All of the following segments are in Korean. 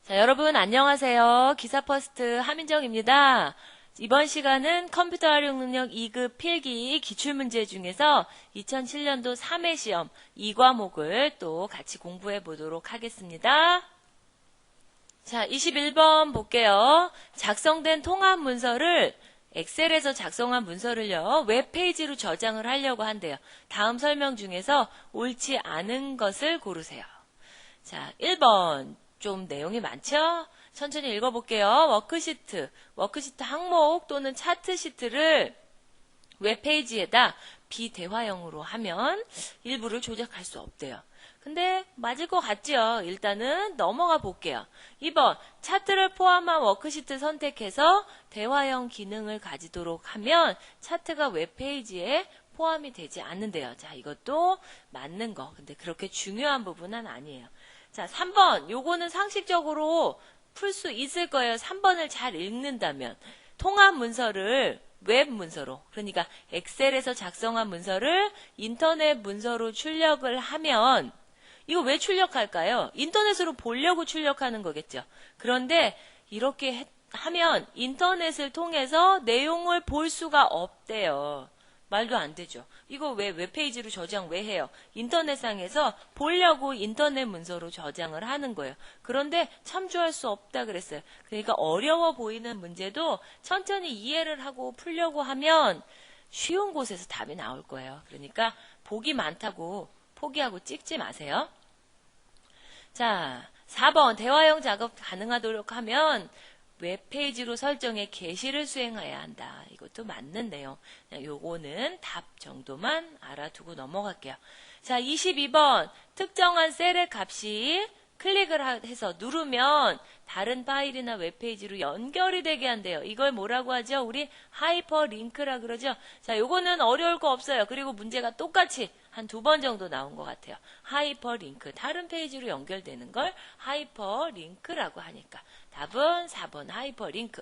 자, 여러분 안녕하세요. 기사퍼스트 하민정입니다. 이번 시간은 컴퓨터 활용 능력 2급 필기 기출문제 중에서 2007년도 3회 시험 2과목을 또 같이 공부해 보도록 하겠습니다. 자, 21번 볼게요. 작성된 통합 문서를 엑셀에서 작성한 문서를요, 웹페이지로 저장을 하려고 한대요. 다음 설명 중에서 옳지 않은 것을 고르세요. 자, 1번. 좀 내용이 많죠? 천천히 읽어볼게요. 워크시트 항목 또는 차트 시트를 웹페이지에다 비대화형으로 하면 일부를 조작할 수 없대요. 근데 맞을 것 같죠? 일단은 넘어가 볼게요. 2번, 차트를 포함한 워크시트 선택해서 대화형 기능을 가지도록 하면 차트가 웹페이지에 포함이 되지 않는데요. 자, 이것도 맞는 거. 근데 그렇게 중요한 부분은 아니에요. 자, 3번. 요거는 상식적으로 풀 수 있을 거예요. 3번을 잘 읽는다면. 통합 문서를 웹 문서로, 그러니까 엑셀에서 작성한 문서를 인터넷 문서로 출력을 하면, 이거 왜 출력할까요? 인터넷으로 보려고 출력하는 거겠죠. 그런데 이렇게 하면 인터넷을 통해서 내용을 볼 수가 없대요. 말도 안 되죠. 이거 왜 웹페이지로 저장 왜 해요? 인터넷상에서 보려고 인터넷 문서로 저장을 하는 거예요. 그런데 참조할 수 없다 그랬어요. 그러니까 어려워 보이는 문제도 천천히 이해를 하고 풀려고 하면 쉬운 곳에서 답이 나올 거예요. 그러니까 복이 많다고 포기하고 찍지 마세요. 자, 4번 대화형 작업 가능하도록 하면 웹페이지로 설정해 게시를 수행해야 한다. 이것도 맞는 내용. 요거는 답 정도만 알아두고 넘어갈게요. 자, 22번. 특정한 셀의 값이 클릭을 해서 누르면 다른 파일이나 웹페이지로 연결이 되게 한대요. 이걸 뭐라고 하죠? 우리 하이퍼링크라 그러죠? 자, 요거는 어려울 거 없어요. 그리고 문제가 똑같이 한 2번 정도 나온 것 같아요. 하이퍼링크. 다른 페이지로 연결되는 걸 하이퍼링크라고 하니까. 답은 4번 하이퍼링크.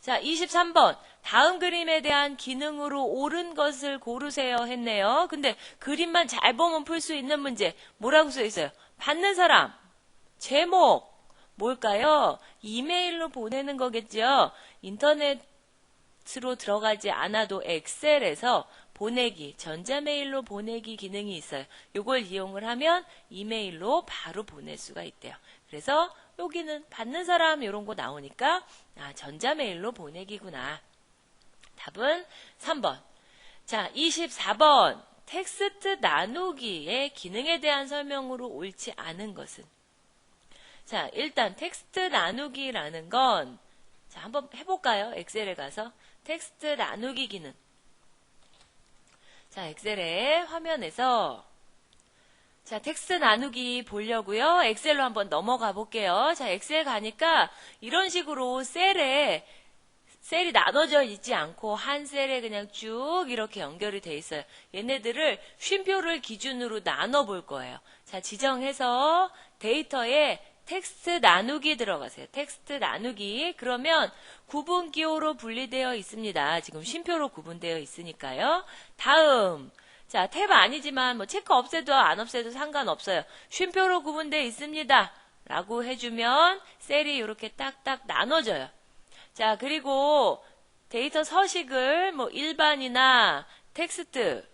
자, 23번. 다음 그림에 대한 기능으로 옳은 것을 고르세요 했네요. 근데 그림만 잘 보면 풀 수 있는 문제. 뭐라고 써 있어요? 받는 사람. 제목. 뭘까요? 이메일로 보내는 거겠죠. 인터넷으로 들어가지 않아도 엑셀에서 보내기, 전자메일로 보내기 기능이 있어요. 이걸 이용을 하면 이메일로 바로 보낼 수가 있대요. 그래서 여기는 받는 사람 이런 거 나오니까 전자메일로 보내기구나. 답은 3번. 자, 24번. 텍스트 나누기의 기능에 대한 설명으로 옳지 않은 것은? 자, 일단 텍스트 나누기라는 건 자, 한번 해볼까요? 엑셀에 가서 텍스트 나누기 기능. 자, 엑셀의 화면에서 자, 텍스트 나누기 보려고요. 엑셀로 한번 넘어가 볼게요. 자, 엑셀 가니까 이런 식으로 셀이 나눠져 있지 않고 한 셀에 그냥 쭉 이렇게 연결이 돼 있어요. 얘네들을 쉼표를 기준으로 나눠 볼 거예요. 자, 지정해서 데이터에 텍스트 나누기 들어가세요. 텍스트 나누기. 그러면 구분 기호로 분리되어 있습니다. 지금 쉼표로 구분되어 있으니까요. 다음. 자, 탭 아니지만 뭐 체크 없애도 안 없애도 상관없어요. 쉼표로 구분되어 있습니다. 라고 해주면 셀이 이렇게 딱딱 나눠져요. 자, 그리고 데이터 서식을 뭐 일반이나 텍스트,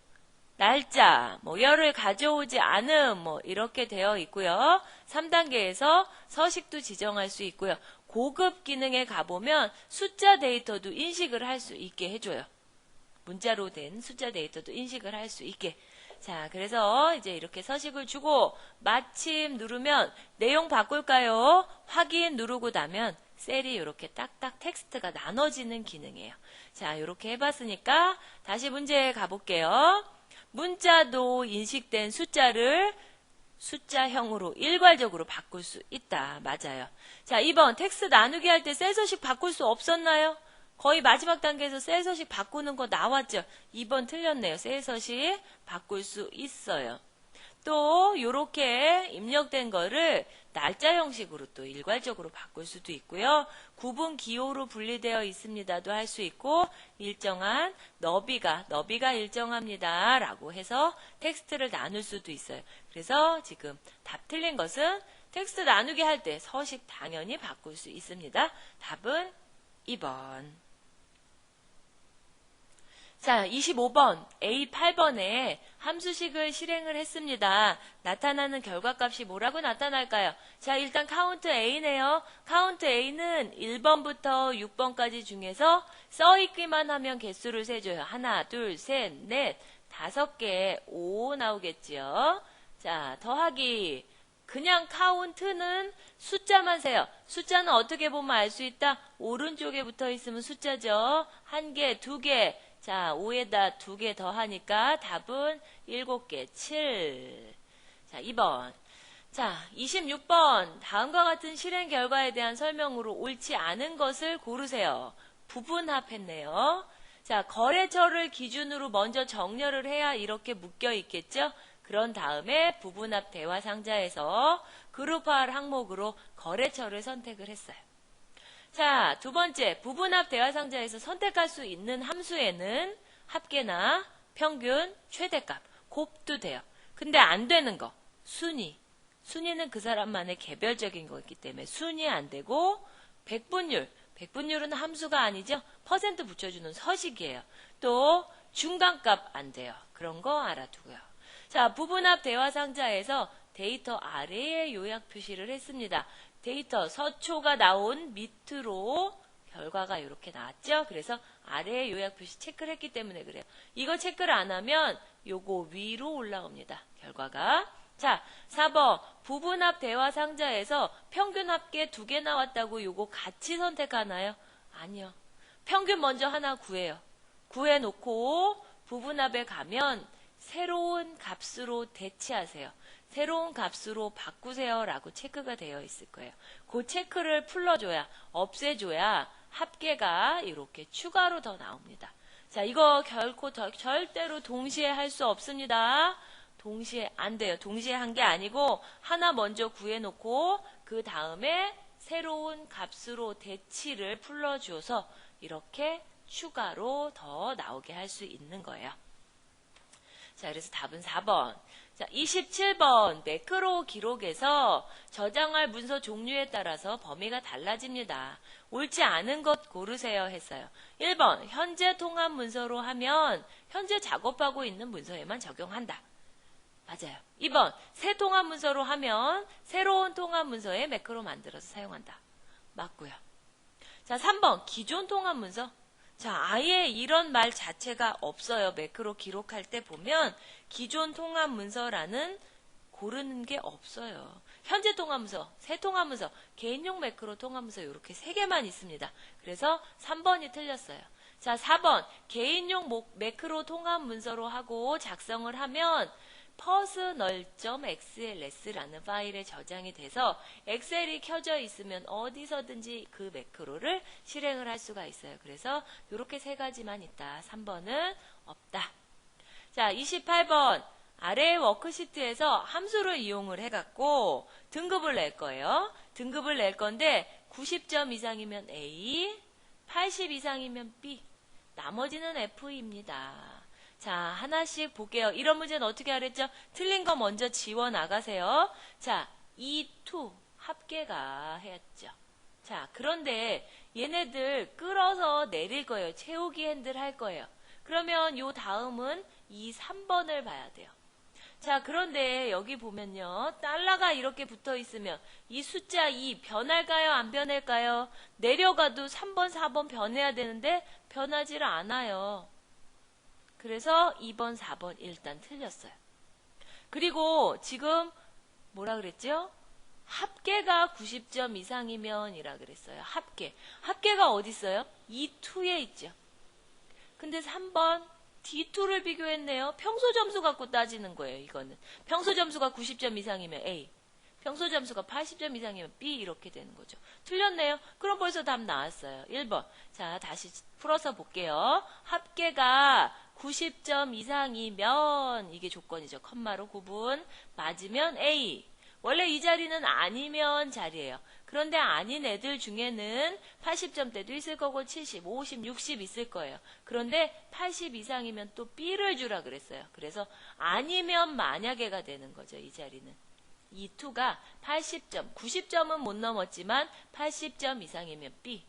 날짜, 뭐 열을 가져오지 않음, 뭐 이렇게 되어 있고요. 3단계에서 서식도 지정할 수 있고요. 고급 기능에 가보면 숫자 데이터도 인식을 할 수 있게 해줘요. 문자로 된 숫자 데이터도 인식을 할 수 있게. 자, 그래서 이제 이렇게 서식을 주고 마침 누르면 내용 바꿀까요? 확인 누르고 나면 셀이 이렇게 딱딱 텍스트가 나눠지는 기능이에요. 자, 이렇게 해봤으니까 다시 문제 가볼게요. 문자도 인식된 숫자를 숫자형으로 일괄적으로 바꿀 수 있다. 맞아요. 자, 2번 텍스트 나누기 할 때 셀 서식 바꿀 수 없었나요? 거의 마지막 단계에서 셀 서식 바꾸는 거 나왔죠. 2번 틀렸네요. 셀 서식 바꿀 수 있어요. 또 이렇게 입력된 거를 날짜 형식으로 또 일괄적으로 바꿀 수도 있고요. 구분 기호로 분리되어 있습니다도 할 수 있고 일정한 너비가 일정합니다 라고 해서 텍스트를 나눌 수도 있어요. 그래서 지금 답 틀린 것은 텍스트 나누기 할 때 서식 당연히 바꿀 수 있습니다. 답은 2번. 자, 25번, A8번에 함수식을 실행을 했습니다. 나타나는 결과값이 뭐라고 나타날까요? 자, 일단 카운트 A네요. 카운트 A는 1번부터 6번까지 중에서 써있기만 하면 개수를 세줘요. 하나, 둘, 셋, 넷, 5개, 5 나오겠죠. 자, 더하기. 그냥 카운트는 숫자만 세요. 숫자는 어떻게 보면 알 수 있다? 오른쪽에 붙어 있으면 숫자죠. 1개, 2개. 자, 5에다 2개 더하니까 답은 7개, 7. 자, 2번. 자, 26번. 다음과 같은 실행 결과에 대한 설명으로 옳지 않은 것을 고르세요. 부분합했네요. 자, 거래처를 기준으로 먼저 정렬을 해야 이렇게 묶여 있겠죠? 그런 다음에 부분합 대화 상자에서 그룹화할 항목으로 거래처를 선택을 했어요. 자, 두 번째, 부분합 대화 상자에서 선택할 수 있는 함수에는 합계나 평균, 최대값, 곱도 돼요. 근데 안 되는 거, 순위. 순위는 그 사람만의 개별적인 거기 때문에 순위 안 되고, 백분율. 백분율은 함수가 아니죠. 퍼센트 붙여주는 서식이에요. 또 중간값 안 돼요. 그런 거 알아두고요. 자, 부분합 대화 상자에서 데이터 아래에 요약 표시를 했습니다. 데이터 서초가 나온 밑으로 결과가 이렇게 나왔죠. 그래서 아래에 요약 표시 체크를 했기 때문에 그래요. 이거 체크를 안 하면 요거 위로 올라옵니다. 결과가. 자, 4번 부분합 대화 상자에서 평균 합계 2개 나왔다고 요거 같이 선택하나요? 아니요. 평균 먼저 하나 구해요. 구해놓고 부분합에 가면 새로운 값으로 대치하세요. 새로운 값으로 바꾸세요 라고 체크가 되어 있을 거예요. 그 체크를 풀러줘야, 없애줘야 합계가 이렇게 추가로 더 나옵니다. 자, 이거 결코 절대로 동시에 할 수 없습니다. 동시에 안 돼요. 동시에 한 게 아니고 하나 먼저 구해놓고 그 다음에 새로운 값으로 대치를 풀러줘서 이렇게 추가로 더 나오게 할 수 있는 거예요. 자, 그래서 답은 4번. 자, 27번 매크로 기록에서 저장할 문서 종류에 따라서 범위가 달라집니다. 옳지 않은 것 고르세요 했어요. 1번 현재 통합 문서로 하면 현재 작업하고 있는 문서에만 적용한다. 맞아요. 2번 새 통합 문서로 하면 새로운 통합 문서에 매크로 만들어서 사용한다. 맞고요. 자, 3번 기존 통합 문서. 자, 아예 이런 말 자체가 없어요. 매크로 기록할 때 보면 기존 통합 문서라는 고르는 게 없어요. 현재 통합 문서, 새 통합 문서, 개인용 매크로 통합 문서 이렇게 3개만 있습니다. 그래서 3번이 틀렸어요. 자, 4번 개인용 매크로 통합 문서로 하고 작성을 하면 personal.xls.라는 파일에 저장이 돼서 엑셀이 켜져 있으면 어디서든지 그 매크로를 실행을 할 수가 있어요. 그래서 이렇게 3가지만 있다. 3번은 없다. 자, 28번 아래의 워크시트에서 함수를 이용을 해갖고 등급을 낼 거예요. 등급을 낼 건데 90점 이상이면 A, 80 이상이면 B, 나머지는 F입니다. 자, 하나씩 볼게요. 이런 문제는 어떻게 하랬죠? 틀린 거 먼저 지워 나가세요. 자, 2, 2 합계가 했죠. 자, 그런데 얘네들 끌어서 내릴 거예요. 채우기 핸들 할 거예요. 그러면 요 다음은 2, 3번을 봐야 돼요. 자, 그런데 여기 보면요. 달러가 이렇게 붙어 있으면 이 숫자 2 변할까요? 안 변할까요? 내려가도 3번, 4번 변해야 되는데 변하지 않아요. 그래서 2번, 4번 일단 틀렸어요. 그리고 지금 뭐라 그랬죠? 합계가 90점 이상이면 이라 그랬어요. 합계. 합계가 어디 있어요? E2에 있죠. 근데 3번 D2를 비교했네요. 평소 점수 갖고 따지는 거예요. 이거는. 평소 점수가 90점 이상이면 A. 평소 점수가 80점 이상이면 B 이렇게 되는 거죠. 틀렸네요. 그럼 벌써 답 나왔어요. 1번. 자, 다시 풀어서 볼게요. 합계가 90점 이상이면 이게 조건이죠. 컴마로 구분. 맞으면 A. 원래 이 자리는 아니면 자리예요. 그런데 아닌 애들 중에는 80점대도 있을 거고 70, 50, 60 있을 거예요. 그런데 80 이상이면 또 B를 주라 그랬어요. 그래서 아니면 만약에가 되는 거죠. 이 자리는. 이 2가 80점, 90점은 못 넘었지만 80점 이상이면 B.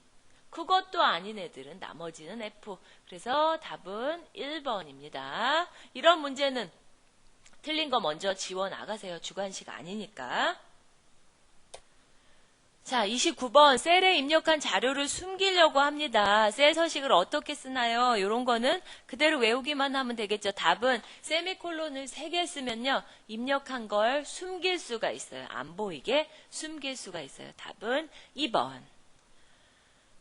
그것도 아닌 애들은 나머지는 F. 그래서 답은 1번입니다. 이런 문제는 틀린 거 먼저 지워 나가세요. 주관식 아니니까. 자, 29번 셀에 입력한 자료를 숨기려고 합니다. 셀 서식을 어떻게 쓰나요? 이런 거는 그대로 외우기만 하면 되겠죠. 답은 세미콜론을 3개 쓰면요. 입력한 걸 숨길 수가 있어요. 안 보이게 숨길 수가 있어요. 답은 2번.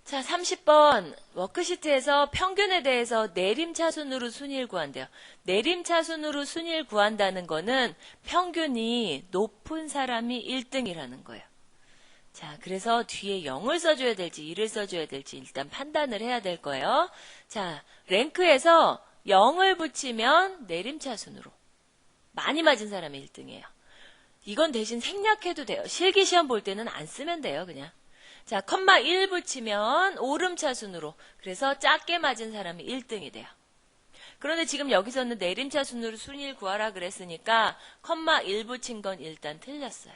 자, 30번 워크시트에서 평균에 대해서 내림차순으로 순위를 구한대요. 내림차순으로 순위를 구한다는 거는 평균이 높은 사람이 1등이라는 거예요. 자, 그래서 뒤에 0을 써줘야 될지 1을 써줘야 될지 일단 판단을 해야 될 거예요. 자, 랭크에서 0을 붙이면 내림차순으로 많이 맞은 사람이 1등이에요. 이건 대신 생략해도 돼요. 실기시험 볼 때는 안 쓰면 돼요, 그냥. 자, 컴마 1 붙이면 오름차순으로. 그래서 작게 맞은 사람이 1등이 돼요. 그런데 지금 여기서는 내림차순으로 순위를 구하라 그랬으니까 컴마 1 붙인 건 일단 틀렸어요.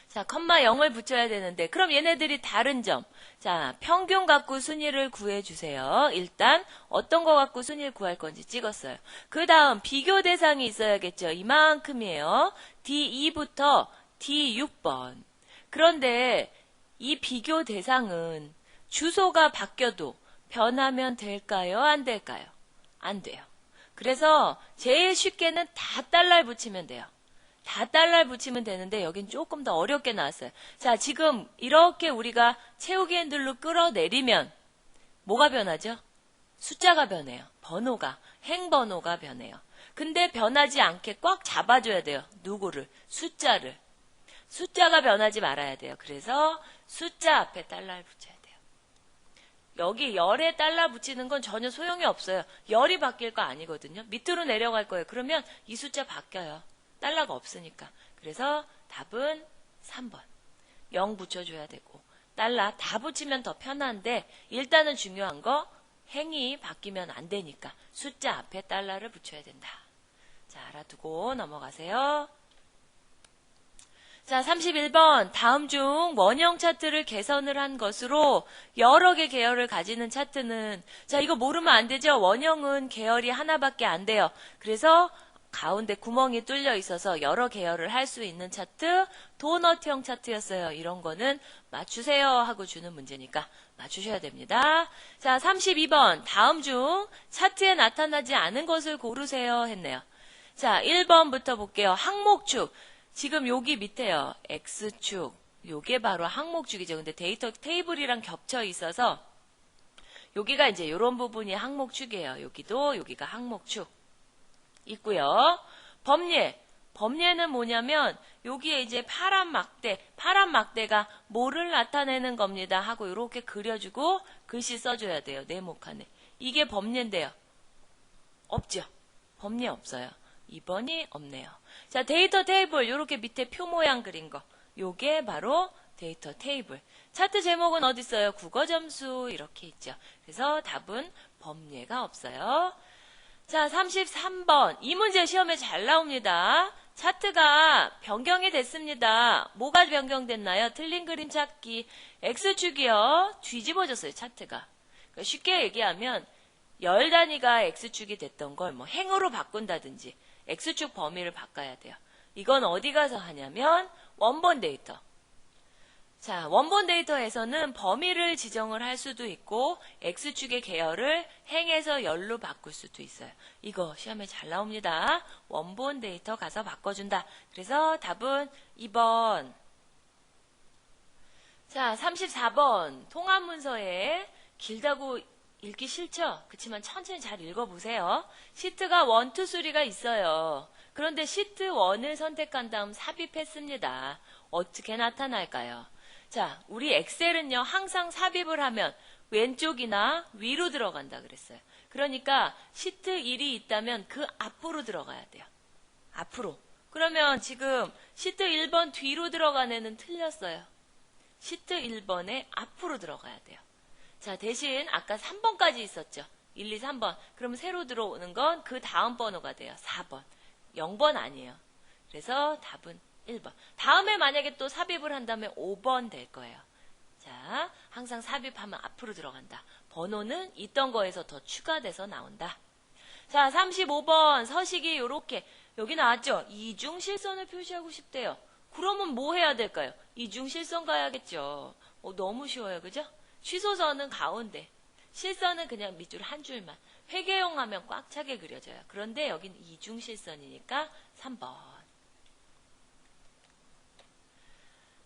자, 컴마 0을 붙여야 되는데 그럼 얘네들이 다른 점. 자, 평균 갖고 순위를 구해주세요. 일단 어떤 거 갖고 순위를 구할 건지 찍었어요. 그 다음 비교 대상이 있어야겠죠. 이만큼이에요. D2부터 D6번. 그런데 이 비교 대상은 주소가 바뀌어도 변하면 될까요? 안 될까요? 안 돼요. 그래서 제일 쉽게는 다 달러를 붙이면 돼요. 다 달러를 붙이면 되는데 여긴 조금 더 어렵게 나왔어요. 자, 지금 이렇게 우리가 채우기 핸들로 끌어내리면 뭐가 변하죠? 숫자가 변해요. 번호가, 행번호가 변해요. 근데 변하지 않게 꽉 잡아줘야 돼요. 누구를? 숫자를. 숫자가 변하지 말아야 돼요. 그래서 숫자 앞에 달러를 붙여야 돼요. 여기 열에 달러 붙이는 건 전혀 소용이 없어요. 열이 바뀔 거 아니거든요. 밑으로 내려갈 거예요. 그러면 이 숫자 바뀌어요. 달러가 없으니까. 그래서 답은 3번. 0 붙여줘야 되고 달러 다 붙이면 더 편한데 일단은 중요한 거 행이 바뀌면 안 되니까 숫자 앞에 달러를 붙여야 된다. 자, 알아두고 넘어가세요. 자, 31번 다음 중 원형 차트를 개선을 한 것으로 여러 개 계열을 가지는 차트는 자, 이거 모르면 안 되죠. 원형은 계열이 하나밖에 안 돼요. 그래서 가운데 구멍이 뚫려 있어서 여러 계열을 할 수 있는 차트, 도넛형 차트였어요. 이런 거는 맞추세요 하고 주는 문제니까 맞추셔야 됩니다. 자, 32번 다음 중 차트에 나타나지 않은 것을 고르세요 했네요. 자, 1번부터 볼게요. 항목축. 지금 여기 밑에요. X축. 요게 바로 항목축이죠. 근데 데이터 테이블이랑 겹쳐 있어서 여기가 이제 이런 부분이 항목축이에요. 여기도 여기가 항목축. 있고요. 범례. 범례는 뭐냐면 여기에 이제 파란 막대가 뭐를 나타내는 겁니다 하고 이렇게 그려주고 글씨 써줘야 돼요. 네모칸에. 이게 범례인데요. 없죠. 범례 없어요. 2번이 없네요. 자, 데이터 테이블 이렇게 밑에 표 모양 그린 거. 요게 바로 데이터 테이블. 차트 제목은 어디 있어요? 국어 점수 이렇게 있죠. 그래서 답은 범례가 없어요. 자, 33번. 이 문제 시험에 잘 나옵니다. 차트가 변경이 됐습니다. 뭐가 변경됐나요? 틀린 그림 찾기. X축이요. 뒤집어졌어요, 차트가. 그러니까 쉽게 얘기하면 열 단위가 X축이 됐던 걸 뭐 행으로 바꾼다든지 X축 범위를 바꿔야 돼요. 이건 어디 가서 하냐면 원본 데이터. 자, 원본 데이터에서는 범위를 지정을 할 수도 있고 X축의 계열을 행에서 열로 바꿀 수도 있어요. 이거 시험에 잘 나옵니다. 원본 데이터 가서 바꿔준다. 그래서 답은 2번. 자, 34번. 통합문서에 길다고 읽기 싫죠? 그렇지만 천천히 잘 읽어보세요. 시트가 1, 2, 3가 있어요. 그런데 시트 1을 선택한 다음 삽입했습니다. 어떻게 나타날까요? 자, 우리 엑셀은요, 항상 삽입을 하면 왼쪽이나 위로 들어간다 그랬어요. 그러니까 시트 1이 있다면 그 앞으로 들어가야 돼요. 앞으로. 그러면 지금 시트 1번 뒤로 들어간 애는 틀렸어요. 시트 1번에 앞으로 들어가야 돼요. 자, 대신 아까 3번까지 있었죠. 1, 2, 3번. 그럼 새로 들어오는 건 그 다음 번호가 돼요. 4번. 0번 아니에요. 그래서 답은 1번. 다음에 만약에 또 삽입을 한다면 5번 될 거예요. 자, 항상 삽입하면 앞으로 들어간다. 번호는 있던 거에서 더 추가돼서 나온다. 자, 35번 서식이 요렇게 여기 나왔죠? 이중실선을 표시하고 싶대요. 그러면 뭐 해야 될까요? 이중실선 가야겠죠. 너무 쉬워요. 그죠? 취소선은 가운데, 실선은 그냥 밑줄 한 줄만. 회계형 하면 꽉 차게 그려져요. 그런데 여기는 이중실선이니까 3번.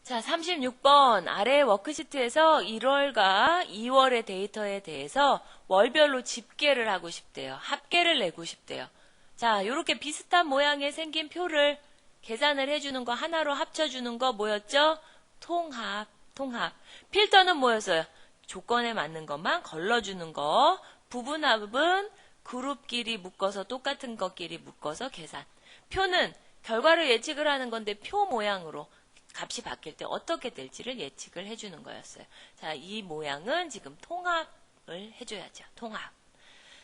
자, 36번 아래 워크시트에서 1월과 2월의 데이터에 대해서 월별로 집계를 하고 싶대요. 합계를 내고 싶대요. 자, 이렇게 비슷한 모양의 생긴 표를 계산을 해주는 거 하나로 합쳐주는 거 뭐였죠? 통합. 필터는 뭐였어요? 조건에 맞는 것만 걸러주는 거. 부분합은 그룹끼리 묶어서 똑같은 것끼리 묶어서 계산. 표는 결과를 예측을 하는 건데 표 모양으로 값이 바뀔 때 어떻게 될지를 예측을 해주는 거였어요. 자, 이 모양은 지금 통합을 해줘야죠. 통합.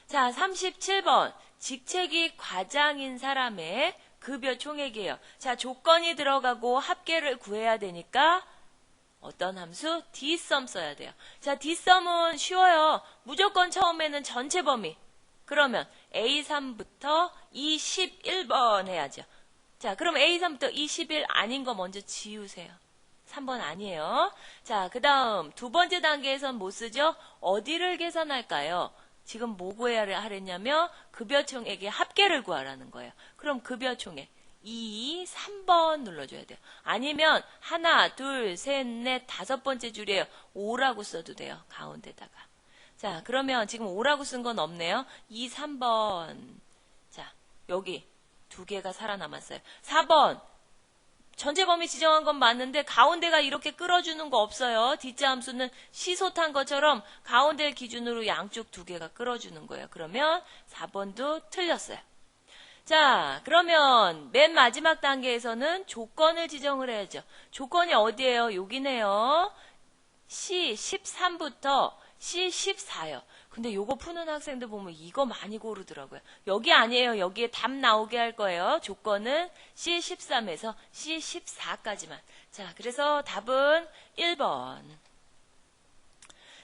자, 37번. 직책이 과장인 사람의 급여 총액이에요. 자, 조건이 들어가고 합계를 구해야 되니까 어떤 함수? dsum 써야 돼요. 자, dsum은 쉬워요. 무조건 처음에는 전체 범위. 그러면 A3부터 E11번 해야죠. 자, 그럼 A3부터 E11 아닌 거 먼저 지우세요. 3번 아니에요. 자, 그 다음 두 번째 단계에선 뭐 쓰죠? 어디를 계산할까요? 지금 뭐 구해야 하랬냐면 급여총액의 합계를 구하라는 거예요. 그럼 급여총액 2, 3번 눌러줘야 돼요. 아니면 하나, 둘, 셋, 넷, 다섯 번째 줄이에요. 5라고 써도 돼요. 가운데다가. 자, 그러면 지금 5라고 쓴 건 없네요. 2, 3번. 자, 여기 두 개가 살아남았어요. 4번. 전체 범위 지정한 건 맞는데 가운데가 이렇게 끌어주는 거 없어요. 뒷자 함수는 시소탄 것처럼 가운데를 기준으로 양쪽 두 개가 끌어주는 거예요. 그러면 4번도 틀렸어요. 자, 그러면 맨 마지막 단계에서는 조건을 지정을 해야죠. 조건이 어디예요? 여기네요. C13부터 C14요. 근데 요거 푸는 학생들 보면 이거 많이 고르더라고요. 여기 아니에요. 여기에 답 나오게 할 거예요. 조건은 C13에서 C14까지만. 자, 그래서 답은 1번.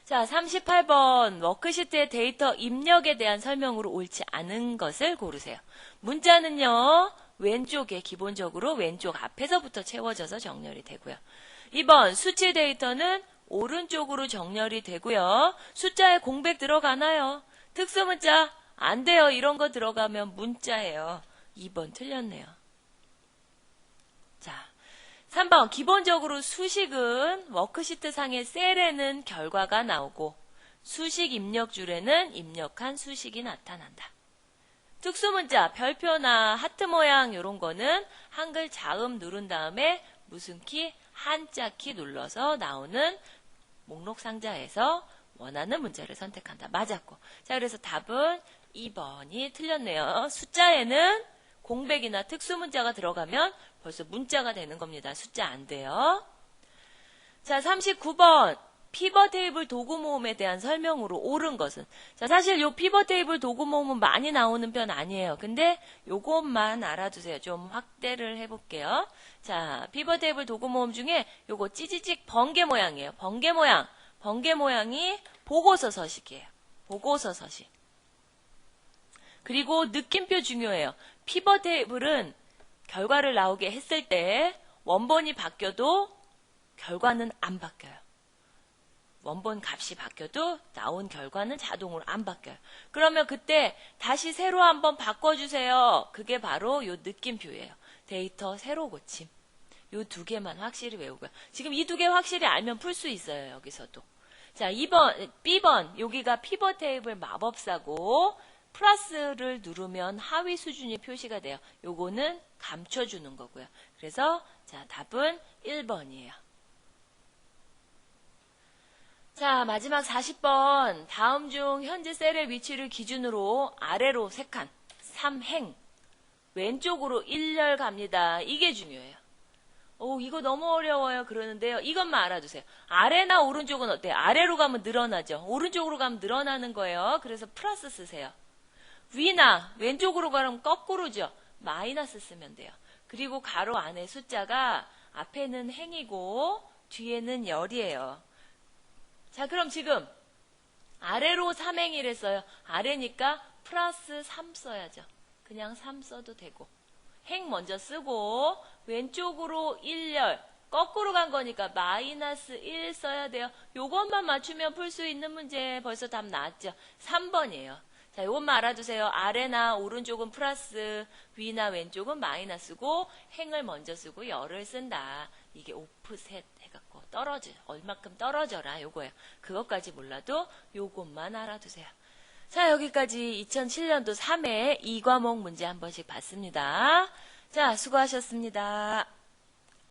자, 38번 워크시트의 데이터 입력에 대한 설명으로 옳지 않은 것을 고르세요. 문자는요. 왼쪽에 기본적으로 왼쪽 앞에서부터 채워져서 정렬이 되고요. 2번 수치 데이터는 오른쪽으로 정렬이 되고요. 숫자에 공백 들어가나요? 특수문자 안 돼요. 이런 거 들어가면 문자예요. 2번 틀렸네요. 자, 3번 기본적으로 수식은 워크시트 상의 셀에는 결과가 나오고 수식 입력줄에는 입력한 수식이 나타난다. 특수문자 별표나 하트 모양 이런 거는 한글 자음 누른 다음에 무슨 키? 한자 키 눌러서 나오는 목록 상자에서 원하는 문자를 선택한다. 맞았고. 자, 그래서 답은 2번이 틀렸네요. 숫자에는 공백이나 특수문자가 들어가면 벌써 문자가 되는 겁니다. 숫자 안 돼요. 자, 39번. 피벗 테이블 도구 모음에 대한 설명으로 옳은 것은. 자, 사실 요 피벗 테이블 도구 모음은 많이 나오는 편 아니에요. 근데 요것만 알아두세요. 좀 확대를 해볼게요. 자, 피벗 테이블 도구 모음 중에 요거 찌지직 번개 모양이에요. 번개 모양. 번개 모양이 보고서 서식이에요. 보고서 서식. 그리고 느낌표 중요해요. 피벗 테이블은 결과를 나오게 했을 때 원본이 바뀌어도 결과는 안 바뀌어요. 원본 값이 바뀌어도 나온 결과는 자동으로 안 바뀌어요. 그러면 그때 다시 새로 한번 바꿔주세요. 그게 바로 요 느낌표예요. 데이터 새로 고침. 요 두 개만 확실히 외우고요. 지금 이 두 개 확실히 알면 풀 수 있어요. 여기서도. 자, 2번, B번. 여기가 피벗 테이블 마법사고 플러스를 누르면 하위 수준이 표시가 돼요. 요거는 감춰주는 거고요. 그래서 자, 답은 1번이에요. 자, 마지막 40번. 다음 중 현재 셀의 위치를 기준으로 아래로 3칸, 3행, 왼쪽으로 1열 갑니다. 이게 중요해요. 오, 이거 너무 어려워요. 그러는데요. 이것만 알아두세요. 아래나 오른쪽은 어때요? 아래로 가면 늘어나죠. 오른쪽으로 가면 늘어나는 거예요. 그래서 플러스 쓰세요. 위나 왼쪽으로 가면 거꾸로죠. 마이너스 쓰면 돼요. 그리고 가로 안에 숫자가 앞에는 행이고 뒤에는 열이에요. 자, 그럼 지금 아래로 3행이를 써요. 아래니까 플러스 3 써야죠. 그냥 3 써도 되고. 행 먼저 쓰고 왼쪽으로 1열. 거꾸로 간 거니까 마이너스 1 써야 돼요. 요것만 맞추면 풀 수 있는 문제 벌써 답 나왔죠. 3번이에요. 자, 요것만 알아두세요. 아래나 오른쪽은 플러스, 위나 왼쪽은 마이너스고 행을 먼저 쓰고 열을 쓴다. 이게 오프셋 해갖고 얼마큼 떨어져라 요거예요. 그것까지 몰라도 요것만 알아두세요. 자, 여기까지 2007년도 3회 2과목 문제 한 번씩 봤습니다. 자, 수고하셨습니다.